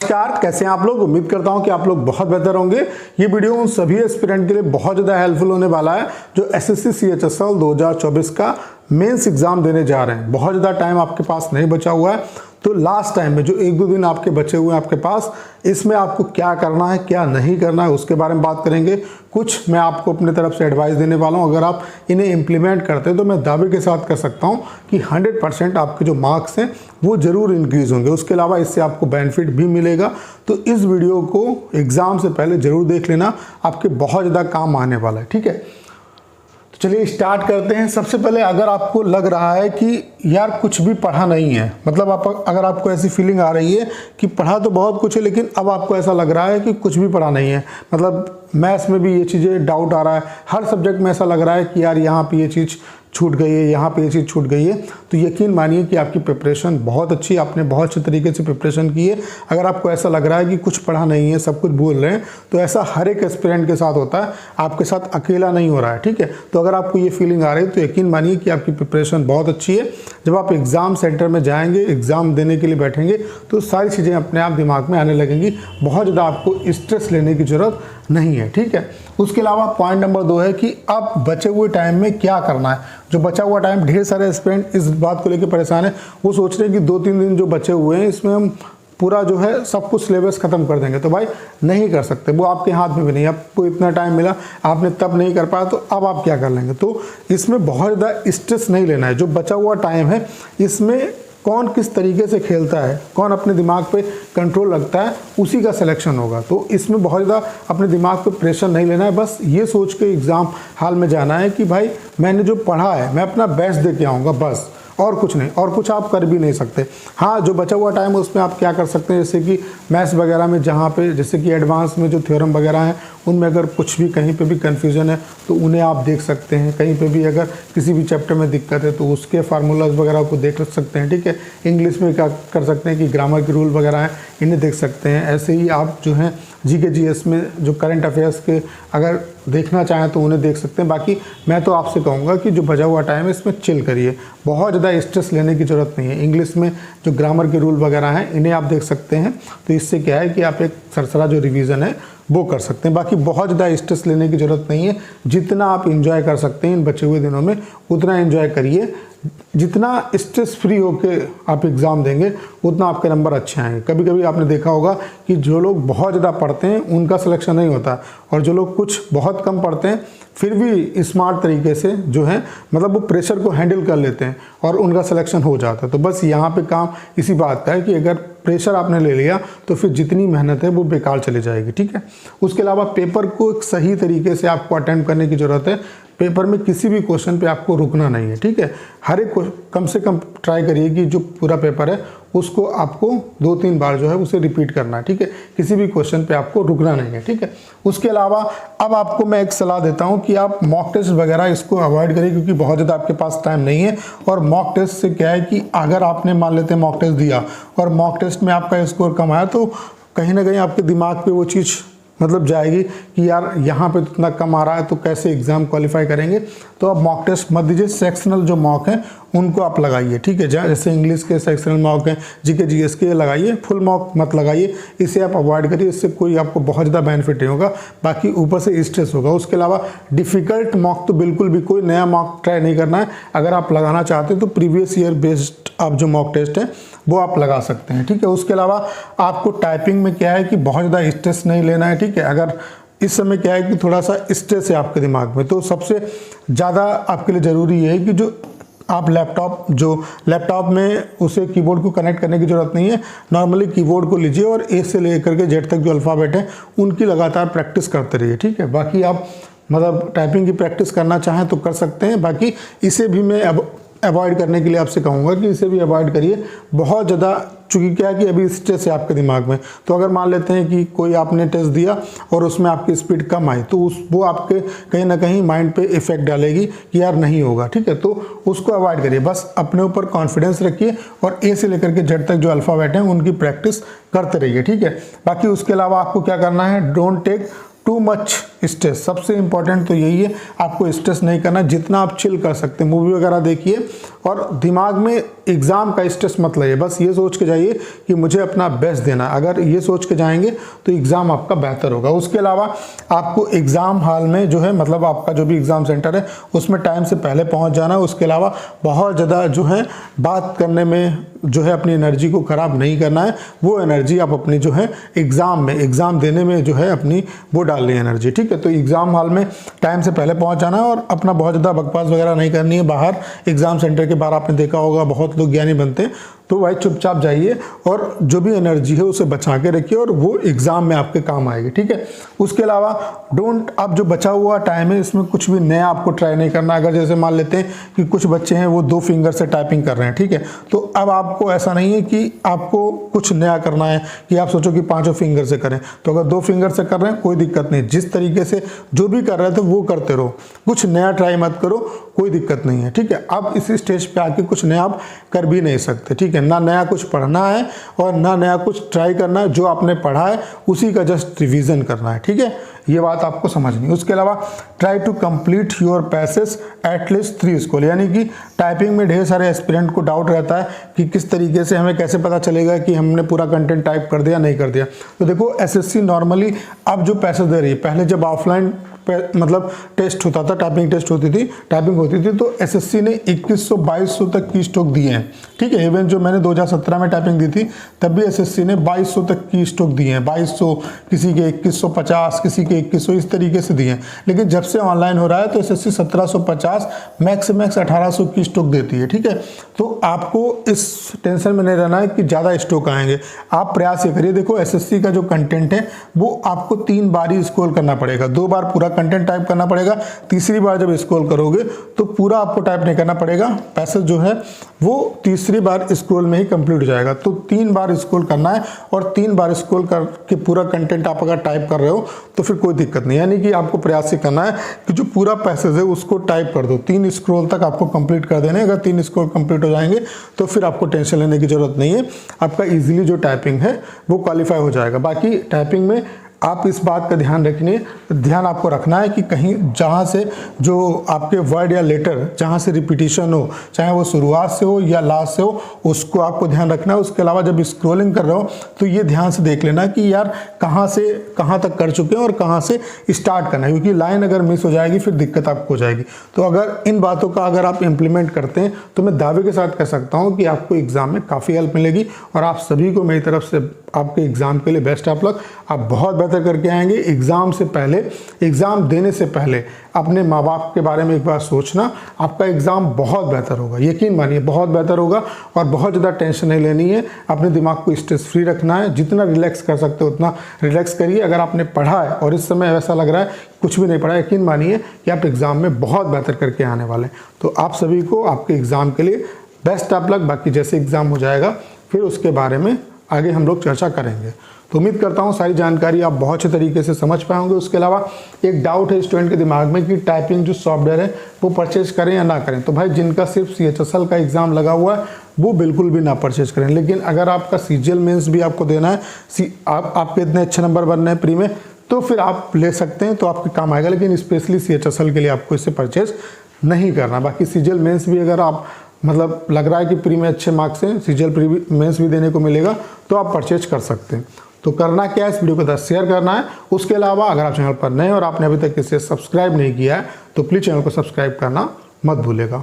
नमस्कार, कैसे हैं आप लोग। उम्मीद करता हूं कि आप लोग बहुत बेहतर होंगे। ये वीडियो उन सभी एस्पिरेंट के लिए बहुत ज़्यादा हेल्पफुल होने वाला है जो एसएससी सीएचएसएल 2024 का मेंस एग्जाम देने जा रहे हैं। बहुत ज़्यादा टाइम आपके पास नहीं बचा हुआ है, तो लास्ट टाइम में जो 1-2 दिन आपके बचे हुए हैं आपके पास, इसमें आपको क्या करना है क्या नहीं करना है उसके बारे में बात करेंगे। कुछ मैं आपको अपनी तरफ से एडवाइस देने वाला हूं। अगर आप इन्हें इम्प्लीमेंट करते हैं तो मैं दावे के साथ कह सकता हूं कि 100% आपके जो मार्क्स हैं वो ज़रूर इंक्रीज़ होंगे। उसके अलावा इससे आपको बेनिफिट भी मिलेगा। तो इस वीडियो को एग्ज़ाम से पहले ज़रूर देख लेना, आपके बहुत ज़्यादा काम आने वाला है। ठीक है, चलिए स्टार्ट करते हैं। सबसे पहले अगर आपको लग रहा है कि यार कुछ भी पढ़ा नहीं है, मतलब अगर आपको ऐसी फीलिंग आ रही है कि पढ़ा तो बहुत कुछ है लेकिन अब आपको ऐसा लग रहा है कि कुछ भी पढ़ा नहीं है, मतलब मैथ्स में भी ये चीज़ें डाउट आ रहा है, हर सब्जेक्ट में ऐसा लग रहा है कि यार यहाँ पे ये चीज़ छूट गई है, यहाँ पे ये चीज़ छूट गई है, तो यकीन मानिए कि आपकी प्रिपरेशन बहुत अच्छी है, आपने बहुत अच्छे तरीके से प्रिपरेशन की है। अगर आपको ऐसा लग रहा है कि कुछ पढ़ा नहीं है, सब कुछ भूल रहे हैं, तो ऐसा हर एक एस्पिरेंट के साथ होता है, आपके साथ अकेला नहीं हो रहा है। ठीक है, तो अगर आपको ये फीलिंग आ रही है तो यकीन मानिए कि आपकी प्रिपरेशन बहुत अच्छी है। जब आप एग्ज़ाम सेंटर में जाएंगे, एग्ज़ाम देने के लिए बैठेंगे, तो सारी चीज़ें अपने आप दिमाग में आने लगेंगी। बहुत ज़्यादा आपको स्ट्रेस लेने की ज़रूरत नहीं है। ठीक है, उसके अलावा पॉइंट नंबर 2 है कि अब बचे हुए टाइम में क्या करना है। जो बचा हुआ टाइम, ढेर सारे एस्पिरेंट इस बात को लेकर परेशान है, वो सोच रहे हैं कि 2-3 दिन जो बचे हुए हैं इसमें हम पूरा जो है सब कुछ सिलेबस खत्म कर देंगे। तो भाई नहीं कर सकते, वो आपके हाथ में भी नहीं। आपको इतना टाइम मिला, आपने तब नहीं कर पाया, तो अब आप क्या कर लेंगे। तो इसमें बहुत ज़्यादा स्ट्रेस नहीं लेना है। जो बचा हुआ टाइम है इसमें कौन किस तरीके से खेलता है, कौन अपने दिमाग पे कंट्रोल रखता है, उसी का सिलेक्शन होगा। तो इसमें बहुत ज़्यादा अपने दिमाग पे प्रेशर नहीं लेना है। बस ये सोच के एग्ज़ाम हॉल में जाना है कि भाई मैंने जो पढ़ा है मैं अपना बेस्ट दे के आऊँगा, बस, और कुछ नहीं। और कुछ आप कर भी नहीं सकते। हाँ, जो बचा हुआ टाइम है उसमें आप क्या कर सकते हैं, जैसे कि मैथ्स वगैरह में जहाँ पे जैसे कि एडवांस में जो थ्योरम वगैरह हैं उनमें अगर कुछ भी कहीं पे भी कन्फ्यूज़न है तो उन्हें आप देख सकते हैं। कहीं पे भी अगर किसी भी चैप्टर में दिक्कत है तो उसके फार्मूलाज वगैरह को देख सकते हैं। ठीक है, इंग्लिश में क्या कर सकते हैं कि ग्रामर के रूल वगैरह हैं इन्हें देख सकते हैं। ऐसे ही आप जो हैं जीके जीएस में जो करंट अफेयर्स के अगर देखना चाहें तो उन्हें देख सकते हैं। बाकी मैं तो आपसे कहूँगा कि जो बचा हुआ टाइम है इसमें चिल करिए, बहुत ज़्यादा स्ट्रेस लेने की ज़रूरत नहीं है। इंग्लिश में जो ग्रामर के रूल वगैरह हैं इन्हें आप देख सकते हैं, तो इससे क्या है कि आप एक सरसरा जो रिवीजन है वो कर सकते हैं। बाकी बहुत ज़्यादा स्ट्रेस लेने की ज़रूरत नहीं है। जितना आप एंजॉय कर सकते हैं इन बचे हुए दिनों में उतना एंजॉय करिए। जितना स्ट्रेस फ्री होके आप एग्ज़ाम देंगे उतना आपके नंबर अच्छे आएंगे। कभी कभी आपने देखा होगा कि जो लोग बहुत ज़्यादा पढ़ते हैं उनका सिलेक्शन नहीं होता, और जो लोग कुछ बहुत कम पढ़ते हैं फिर भी स्मार्ट तरीके से जो है मतलब वो प्रेशर को हैंडल कर लेते हैं और उनका सिलेक्शन हो जाता है। तो बस यहाँ पे काम इसी बात का है कि अगर प्रेशर आपने ले लिया तो फिर जितनी मेहनत है वो बेकार चली जाएगी। ठीक है, उसके अलावा पेपर को एक सही तरीके से आपको अटेम्प्ट करने की ज़रूरत है। पेपर में किसी भी क्वेश्चन पे आपको रुकना नहीं है। ठीक है, हर एक कम से कम ट्राई करिए कि जो पूरा पेपर है उसको आपको 2-3 बार जो है उसे रिपीट करना है। ठीक है, किसी भी क्वेश्चन पे आपको रुकना नहीं है। ठीक है, उसके अलावा अब आपको मैं एक सलाह देता हूं कि आप मॉक टेस्ट वगैरह इसको अवॉइड करिए, क्योंकि बहुत ज़्यादा आपके पास टाइम नहीं है। और मॉक टेस्ट से क्या है कि अगर आपने मान लेते हैं मॉक टेस्ट दिया और मॉक टेस्ट में आपका स्कोर कम आया तो कहीं ना कहीं आपके दिमाग पे वो चीज़ मतलब जाएगी कि यार यहाँ पे तो इतना कम आ रहा है तो कैसे एग्ज़ाम क्वालिफाई करेंगे। तो आप मॉक टेस्ट मत दीजिए, सेक्शनल जो मॉक हैं उनको आप लगाइए। ठीक है, जैसे इंग्लिश के सेक्शनल मॉक हैं, जीके जीएस के लगाइए, फुल मॉक मत लगाइए, इसे आप अवॉइड करिए। इससे कोई आपको बहुत ज़्यादा बेनिफिट नहीं होगा, बाकी ऊपर से स्ट्रेस होगा। उसके अलावा डिफ़िकल्ट मॉक तो बिल्कुल भी कोई नया मॉक ट्राई नहीं करना है। अगर आप लगाना चाहते हैं तो प्रीवियस ईयर बेस्ड आप जो मॉक टेस्ट हैं वो आप लगा सकते हैं। ठीक है, उसके अलावा आपको टाइपिंग में क्या है कि बहुत ज़्यादा स्ट्रेस नहीं लेना है। ठीक है, अगर इस समय क्या है कि थोड़ा सा स्ट्रेस है आपके दिमाग में, तो सबसे ज़्यादा आपके लिए ज़रूरी है कि जो आप लैपटॉप में उसे कीबोर्ड को कनेक्ट करने की ज़रूरत नहीं है। नॉर्मली कीबोर्ड को लीजिए और ए से लेकर के जेड तक जो अल्फ़ाबेट हैं उनकी लगातार प्रैक्टिस करते रहिए। ठीक है, बाकी आप मतलब टाइपिंग की प्रैक्टिस करना चाहें तो कर सकते हैं। बाकी इसे भी मैं अब अवॉइड करने के लिए आपसे कहूँगा कि इसे भी अवॉइड करिए। बहुत ज़्यादा, चूँकि क्या है कि अभी स्ट्रेस है आपके दिमाग में, तो अगर मान लेते हैं कि कोई आपने टेस्ट दिया और उसमें आपकी स्पीड कम आई तो वो आपके कहीं ना कहीं माइंड पे इफेक्ट डालेगी कि यार नहीं होगा। ठीक है, तो उसको अवॉइड करिए। बस अपने ऊपर कॉन्फिडेंस रखिए और ए से लेकर के जेड तक जो अल्फ़ाबेट हैं उनकी प्रैक्टिस करते रहिए। ठीक है, बाकी उसके अलावा आपको क्या करना है, don't take too much stress, सबसे इंपॉर्टेंट तो यही है, आपको स्ट्रेस नहीं करना, जितना आप चिल कर सकते हैं मूवी वगैरह देखिए और दिमाग में एग्ज़ाम का स्ट्रेस मत लाइए, बस ये सोच के जाइए कि मुझे अपना बेस्ट देना है। अगर ये सोच के जाएंगे तो एग्ज़ाम आपका बेहतर होगा। उसके अलावा आपको एग्ज़ाम हॉल में जो है मतलब आपका जो भी एग्ज़ाम सेंटर है उसमें टाइम से पहले पहुंच जाना है। उसके अलावा बहुत ज़्यादा जो है बात करने में जो है अपनी एनर्जी को ख़राब नहीं करना है, वो एनर्जी आप अपनी जो है एग्ज़ाम देने में जो है अपनी वो डाल रही है एनर्जी, ठीक है। तो एग्ज़ाम हॉल में टाइम से पहले पहुंच जाना है और अपना बहुत ज़्यादा बकवास वगैरह नहीं करनी है। बाहर एग्ज़ाम सेंटर के बाहर आपने देखा होगा बहुत लोग ज्ञानी बनते हैं, तो भाई चुपचाप जाइए और जो भी एनर्जी है उसे बचा के रखिए और वो एग्ज़ाम में आपके काम आएगी, ठीक है। उसके अलावा आप जो बचा हुआ टाइम है इसमें कुछ भी नया आपको ट्राई नहीं करना। अगर जैसे मान लेते हैं कि कुछ बच्चे हैं वो 2 फिंगर से टाइपिंग कर रहे हैं, ठीक है, तो अब आपको ऐसा नहीं है कि आपको कुछ नया करना है कि आप सोचो कि 5 फिंगर से करें। तो अगर 2 फिंगर से कर रहे हैं कोई दिक्कत नहीं, जिस तरीके से जो भी कर रहे थे वो करते रहो, कुछ नया ट्राई मत करो, कोई दिक्कत नहीं है, ठीक है। अब इसी स्टेज पे आके कुछ नया आप कर भी नहीं सकते, ठीक है। ना नया कुछ पढ़ना है और ना नया कुछ ट्राई करना है, जो आपने पढ़ा है उसी का जस्ट रिवीजन करना है, ठीक है। ये बात आपको समझनी है। उसके अलावा try to complete your passage at least 3 school, यानी कि टाइपिंग में ढेर सारे एस्पिरेंट को डाउट रहता है कि किस तरीके से हमें कैसे पता चलेगा कि हमने पूरा कंटेंट टाइप कर दिया नहीं कर दिया। तो देखो एसएससी नॉर्मली अब जो पैसेज दे रही है, पहले जब ऑफलाइन मतलब टेस्ट होता था, टाइपिंग टेस्ट होती थी, टाइपिंग होती थी, तो एसएससी ने 2100-2200 तक की स्टॉक दिए हैं, ठीक है। इवन जो मैंने 2017 में टाइपिंग दी थी तब भी एसएससी ने 2200 तक की स्टॉक दिए हैं, 2200, किसी के 2150, किसी के 2100, इस तरीके से दिए हैं। लेकिन जब से ऑनलाइन हो रहा है तो एसएससी 1750 मैक्स 1800 की स्टॉक देती है, ठीक है। तो आपको इस टेंशन में नहीं रहना है कि ज़्यादा स्टॉक आएंगे। आप प्रयास ये करिए, देखो एसएससी का जो कंटेंट है वो आपको 3 बार ही स्क्रॉल करना पड़ेगा, 2 बार पूरा कंटेंट टाइप करना पड़ेगा, तीसरी बार जब स्क्रॉल करोगे तो पूरा आपको टाइप नहीं करना पड़ेगा, पैसेज जो है वो तीसरी बार स्क्रॉल में ही कंप्लीट हो जाएगा। तो 3 बार स्क्रॉल करना है और 3 बार स्क्रॉल करके पूरा कंटेंट आप अगर टाइप कर रहे हो तो फिर कोई दिक्कत नहीं, यानी कि आपको प्रयास ये करना है कि जो पूरा पैसेज है उसको टाइप कर दो, 3 स्क्रॉल तक आपको कंप्लीट कर देने। अगर 3 स्क्रॉल कंप्लीट हो जाएंगे तो फिर आपको टेंशन लेने की जरूरत नहीं है, आपका इजीली जो टाइपिंग है वो क्वालिफाई हो जाएगा। बाकी टाइपिंग में आप इस बात का ध्यान आपको रखना है कि कहीं जहाँ से जो आपके वर्ड या लेटर जहाँ से रिपीटिशन हो, चाहे वो शुरुआत से हो या लास्ट से हो, उसको आपको ध्यान रखना है। उसके अलावा जब स्क्रॉलिंग कर रहे हो तो ये ध्यान से देख लेना कि यार कहाँ से कहाँ तक कर चुके हैं और कहाँ से स्टार्ट करना है, क्योंकि लाइन अगर मिस हो जाएगी फिर दिक्कत आपको हो जाएगी। तो अगर इन बातों का अगर आप इम्प्लीमेंट करते हैं तो मैं दावे के साथ कह सकता हूँ कि आपको एग्ज़ाम में काफ़ी हेल्प मिलेगी और आप सभी को मेरी तरफ से आपके एग्ज़ाम के लिए बेस्ट ऑफ लक। आप बहुत बेहतर करके आएंगे। एग्ज़ाम से पहले, एग्ज़ाम देने से पहले अपने माँ बाप के बारे में एक बार सोचना, आपका एग्ज़ाम बहुत बेहतर होगा, यकीन मानिए बहुत बेहतर होगा। और बहुत ज़्यादा टेंशन नहीं लेनी है, अपने दिमाग को स्ट्रेस फ्री रखना है, जितना रिलैक्स कर सकते हो उतना रिलैक्स करिए। अगर आपने पढ़ा है और इस समय ऐसा लग रहा है कुछ भी नहीं पढ़ा, यकीन मानिए कि आप एग्ज़ाम में बहुत बेहतर करके आने वाले हैं। तो आप सभी को आपके एग्ज़ाम के लिए बेस्ट ऑफ लक। बाकी जैसे एग्ज़ाम हो जाएगा फिर उसके बारे में आगे हम लोग चर्चा करेंगे। तो उम्मीद करता हूँ सारी जानकारी आप बहुत अच्छे तरीके से समझ पाएंगे। उसके अलावा एक डाउट है स्टूडेंट के दिमाग में कि टाइपिंग जो सॉफ्टवेयर है वो परचेज करें या ना करें। तो भाई जिनका सिर्फ CHSL का एग्ज़ाम लगा हुआ है वो बिल्कुल भी ना परचेज करें। लेकिन अगर आपका CGL मेंस भी आपको देना है, आपके इतने अच्छे नंबर बनने हैं प्री में, तो फिर आप ले सकते हैं, तो आपके काम आएगा। लेकिन स्पेशली CHSL के लिए आपको इसे परचेज नहीं करना। बाकी CGL मेंस भी अगर आप मतलब लग रहा है कि प्री में अच्छे मार्क्स हैं, CGL प्री मेंस भी देने को मिलेगा, तो आप परचेज कर सकते हैं। तो करना क्या है, इस वीडियो को शेयर करना है। उसके अलावा अगर आप चैनल पर नए और आपने अभी तक इसे सब्सक्राइब नहीं किया है तो प्लीज़ चैनल को सब्सक्राइब करना मत भूलेगा।